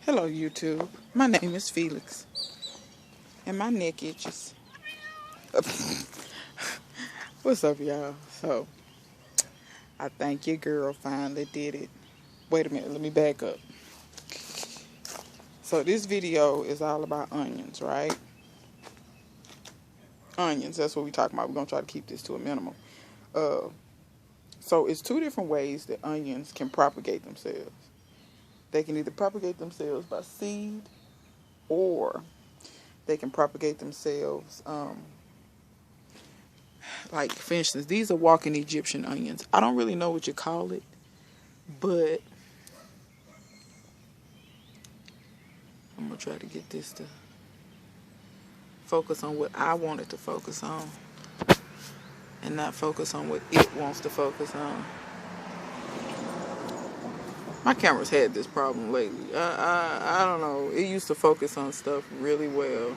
Hello YouTube, my name is Felix and my neck itches. What's up y'all? So, I think your girl finally did it. Wait a minute, let me back up. So this video is all about onions, right? Onions, that's what we're talking about. We're going to try to keep this to a minimum. So it's two different ways that onions can propagate themselves. They can either propagate themselves by seed, or they can propagate themselves, like for instance, these are walking Egyptian onions. I don't really know what you call it, but I'm going to try to get this to focus on what I want it to focus on and not focus on what it wants to focus on. My camera's had this problem lately. I don't know. It used to focus on stuff really well.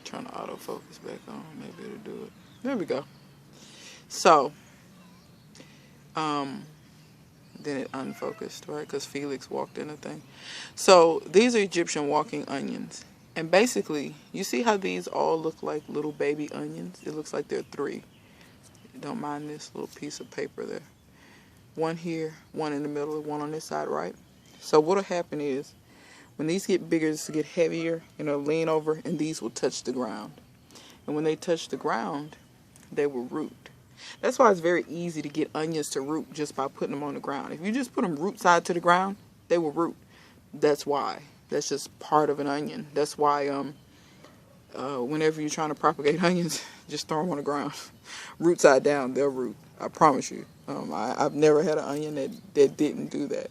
Trying to autofocus back on. Maybe it'll do it. There we go. So, then it unfocused, right? Because Felix walked in a thing. So, these are Egyptian walking onions. And basically, you see how these all look like little baby onions? It looks like they're 3. Don't mind this little piece of paper there. One here, one in the middle, one on this side, right? So what'll happen is, when these get bigger, to get heavier, lean over, and these will touch the ground. And when they touch the ground, they will root. That's why it's very easy to get onions to root just by putting them on the ground. If you just put them root side to the ground, they will root. That's why. That's just part of an onion. That's why whenever you're trying to propagate onions, just throw them on the ground. Root side down, they'll root. I promise you. I've never had an onion that didn't do that.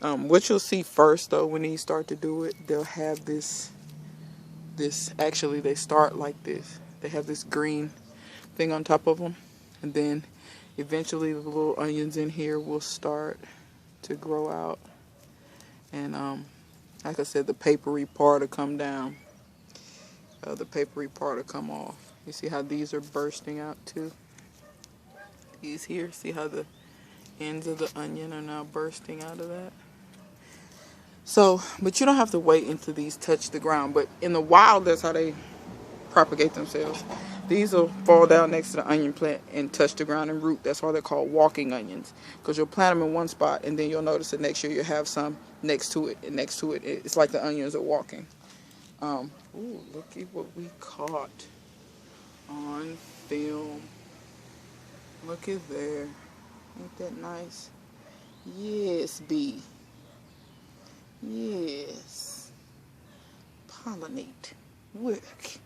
What you'll see first, though, when these start to do it, they'll have this, actually, they start like this. They have this green thing on top of them. And then eventually the little onions in here will start to grow out. And like I said, the papery part will come down. The papery part will come off. You see how these are bursting out too? These here, see how the ends of the onion are now bursting out of that? So, but you don't have to wait until these touch the ground. But in the wild, that's how they propagate themselves. These will fall down next to the onion plant and touch the ground and root. That's why they're called walking onions. Because you'll plant them in one spot, and then you'll notice that next year you'll have some next to it. And next to it, it's like the onions are walking. Ooh, looky what we caught on film. Look at there. Ain't that nice? Yes, bee. Yes. Pollinate. Work.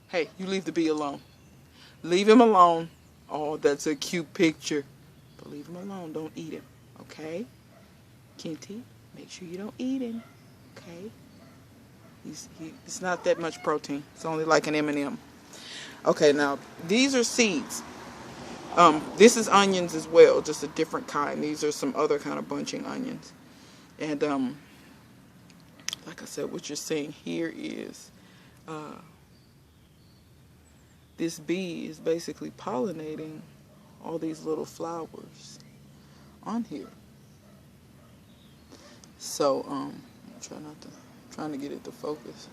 Hey, you leave the bee alone. Leave him alone. Oh, that's a cute picture. But leave him alone. Don't eat him. Okay? Kenty, make sure you don't eat him. Okay? It's not that much protein. It's only like an M&M. Okay, now, these are seeds. This is onions as well, just a different kind. These are some other kind of bunching onions. And, like I said, what you're seeing here is, this bee is basically pollinating all these little flowers on here. So, I'm trying to get it to focus.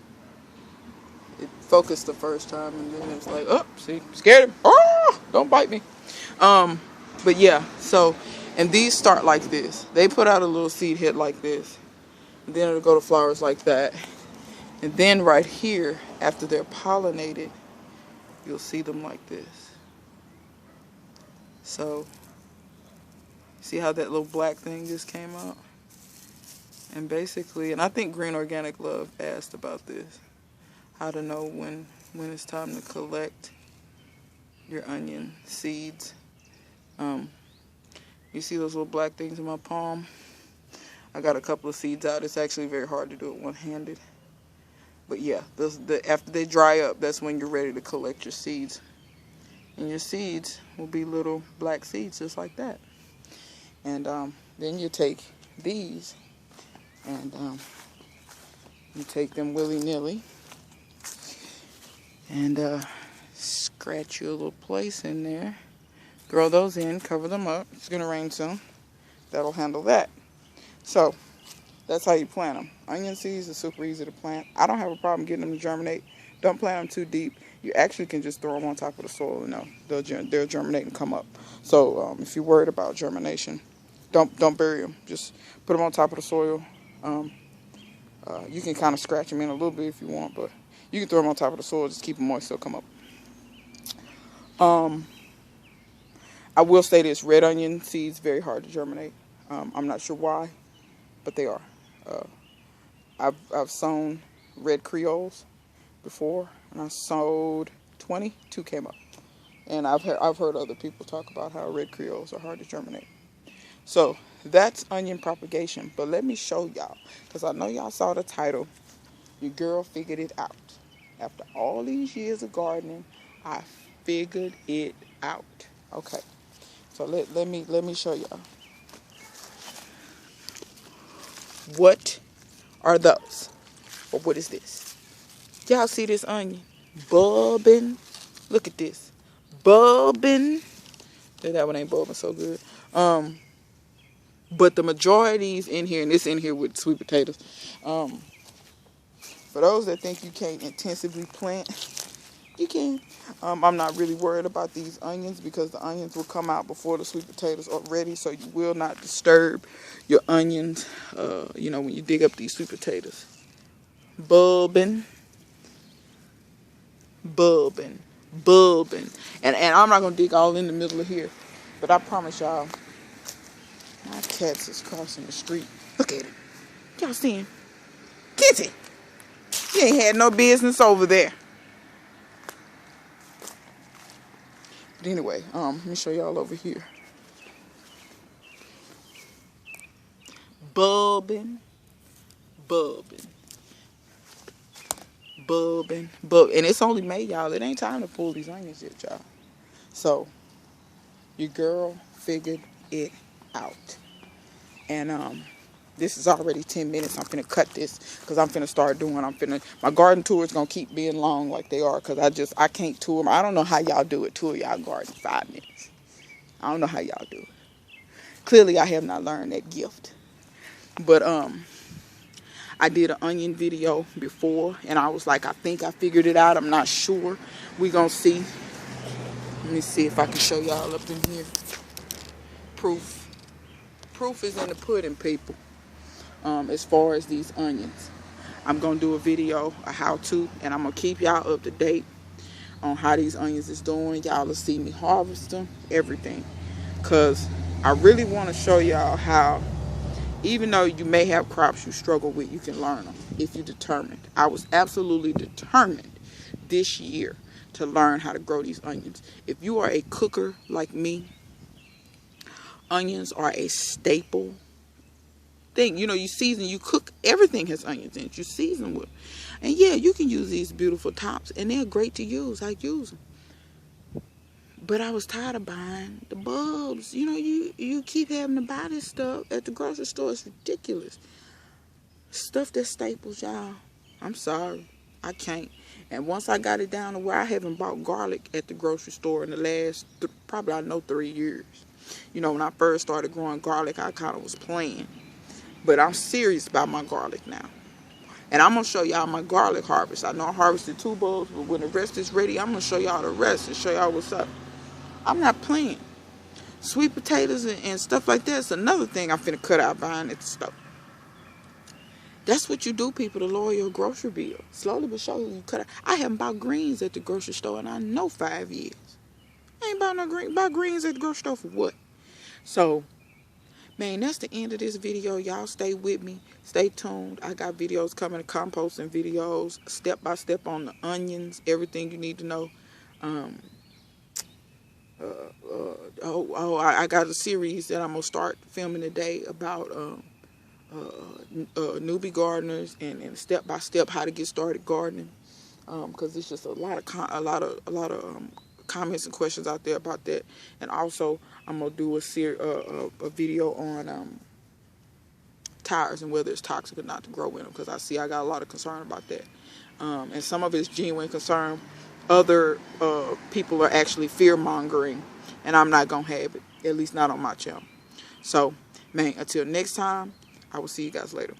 It focused the first time, and then it's like, oh, see, scared him. Oh, don't bite me. But yeah, so, and these start like this. They put out a little seed head like this. And then it'll go to flowers like that. And then right here, after they're pollinated, you'll see them like this. So, see how that little black thing just came out? And basically, and I think Green Organic Love asked about this. How to know when it's time to collect your onion seeds. You see those little black things in my palm? I got a couple of seeds out. It's actually very hard to do it one-handed. But yeah, after they dry up, that's when you're ready to collect your seeds. And your seeds will be little black seeds just like that. And then you take these and you take them willy-nilly and scratch your little place in there Grow those in, cover them up. It's going to rain soon. That'll handle that. So that's how you plant them. Onion seeds are super easy to plant. I don't have a problem getting them to germinate. Don't plant them too deep. You actually can just throw them on top of the soil and they'll germinate and come up. So if you're worried about germination, don't bury them. Just put them on top of the soil. You can kind of scratch them in a little bit if you want, but you can throw them on top of the soil. Just keep them moist, they'll come up. I will say this: red onion seeds very hard to germinate. I'm not sure why, but they are. I've sown red Creoles before, and I sowed 20. 2 came up, and I've heard other people talk about how red Creoles are hard to germinate. So that's onion propagation. But let me show y'all, because I know y'all saw the title. Your girl figured it out. After all these years of gardening, I figured it out. Okay, so let me show y'all. What are those? Or what is this? Y'all see this onion? Bulbing. Look at this. Bulbing. That one ain't bulbing so good. But the majority is in here, and it's in here with sweet potatoes. For those that think you can't intensively plant, you can. I'm not really worried about these onions because the onions will come out before the sweet potatoes are ready, so you will not disturb your onions, when you dig up these sweet potatoes. Bulbing. Bulbing. Bulbing. And I'm not going to dig all in the middle of here, but I promise y'all, my cats is crossing the street. Look at him. Y'all see him? Kitty! You ain't had no business over there. But anyway, let me show y'all over here. Bulbing. Bulbing. Bulbing. And it's only May, y'all. It ain't time to pull these onions yet, y'all. So, your girl figured it out. And this is already 10 minutes. I'm finna cut this because I'm finna start doing. My garden tour is gonna keep being long like they are because I can't tour them. I don't know how y'all do it. Tour y'all garden 5 minutes. I don't know how y'all do it. Clearly, I have not learned that gift. But I did an onion video before, and I was like, I think I figured it out. I'm not sure. We gonna see. Let me see if I can show y'all up in here. Proof. Proof is in the pudding, people. As far as these onions, I'm gonna do a video, a how-to, and I'm gonna keep y'all up to date on how these onions is doing. Y'all will see me harvest them, everything, because I really want to show y'all how, even though you may have crops you struggle with, you can learn them if you're determined. I was absolutely determined this year to learn how to grow these onions. If you are a cooker like me, onions are a staple thing. You season, you cook, everything has onions in it. You season with. And yeah, you can use these beautiful tops, and they're great to use. I use them. But I was tired of buying the bulbs. You keep having to buy this stuff at the grocery store. It's ridiculous. Stuff that's staples, y'all. I'm sorry. I can't. And once I got it down to where I haven't bought garlic at the grocery store in the last, probably 3 years. When I first started growing garlic, I kind of was playing. But I'm serious about my garlic now. And I'm going to show y'all my garlic harvest. I know I harvested 2 bulbs, but when the rest is ready, I'm going to show y'all the rest and show y'all what's up. I'm not playing. Sweet potatoes and stuff like that is another thing I'm finna cut out buying at the store. That's what you do, people, to lower your grocery bill. Slowly but surely, you cut out. I haven't bought greens at the grocery store in I know 5 years. I ain't bought no greens at the grocery store for what? So, man, that's the end of this video. Y'all stay with me. Stay tuned. I got videos coming, composting videos, step by step on the onions, everything you need to know. I got a series that I'm going to start filming today about newbie gardeners and step by step how to get started gardening. Because there's just a lot of comments and questions out there about that. And also, I'm gonna do a video on tires and whether it's toxic or not to grow in them, because I got a lot of concern about that. And some of it's genuine concern. Other people are actually fear mongering And I'm not going to have it. At least not on my channel. So, man, until next time, I will see you guys later.